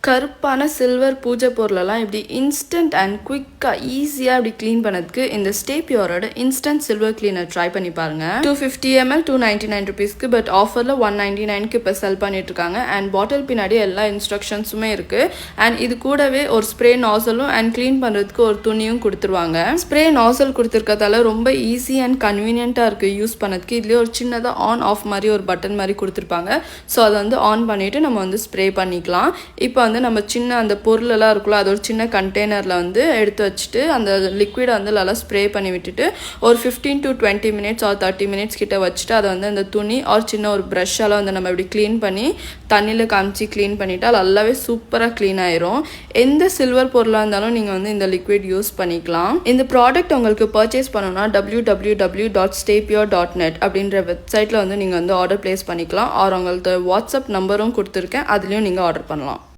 கருப்பான சில்வர் பூஜை பொருளெல்லாம் இப்படி இன்ஸ்டன்ட் அண்ட் குயிக்காக ஈஸியாக இப்படி க்ளீன் பண்ணதுக்கு இந்த ஸ்டே பியூரோட இன்ஸ்டன்ட் சில்வர் கிளீனர் ட்ரை பண்ணி பாருங்க. 250 ml 299 rupeesக்கு, பட் ஆஃபரில் 199க்கு இப்போ செல் பண்ணிட்டு இருக்காங்க. அண்ட் பாட்டில் பின்னாடி எல்லா இன்ஸ்ட்ரக்ஷன்ஸுமே இருக்கு. அண்ட் இது கூடவே ஒரு ஸ்ப்ரே நாசலும் அண்ட் க்ளீன் பண்ணுறதுக்கு ஒரு துணியும் கொடுத்துருவாங்க. ஸ்ப்ரே நாசல் கொடுத்துருக்கதால ரொம்ப ஈஸி அண்ட் கன்வீனியன்ட்டாக இருக்குது யூஸ் பண்ணதுக்கு. இதுலேயே ஒரு சின்னதாக ஆன் ஆஃப் மாதிரி ஒரு பட்டன் மாதிரி கொடுத்துருப்பாங்க. ஸோ அதை வந்து ஆன் பண்ணிவிட்டு நம்ம வந்து ஸ்ப்ரே பண்ணிக்கலாம். இப்போ நம்ம சின்ன அந்த பொருளெல்லாம் இருக்குல்ல, அது ஒரு சின்ன கண்டெய்னரில் வந்து எடுத்து வச்சுட்டு அந்த லிக்விடை வந்து நல்லா ஸ்ப்ரே பண்ணி விட்டுட்டு ஒரு 15 to 20 minutes ஆர் 30 minutes கிட்ட வச்சுட்டு அதை வந்து அந்த துணி ஒரு சின்ன ஒரு ப்ரஷ்ஷால் வந்து நம்ம இப்படி க்ளீன் பண்ணி தண்ணியில் காமிச்சு க்ளீன் பண்ணிவிட்டு நல்லாவே சூப்பராக க்ளீன் ஆயிரும். எந்த சில்வர் பொருளாக இருந்தாலும் நீங்கள் வந்து இந்த லிக்விட் யூஸ் பண்ணிக்கலாம். இந்த ப்ராடக்ட் உங்களுக்கு பர்ச்சேஸ் பண்ணணும்னா www.staypure.net அப்படின்ற வெப்சைட்டில் வந்து நீங்கள் வந்து ஆர்டர் ப்ளேஸ் பண்ணிக்கலாம். ஆர் உங்களுக்கு வாட்ஸ்அப் நம்பரும் கொடுத்துருக்கேன், அதுலேயும் நீங்கள் ஆர்டர் பண்ணலாம்.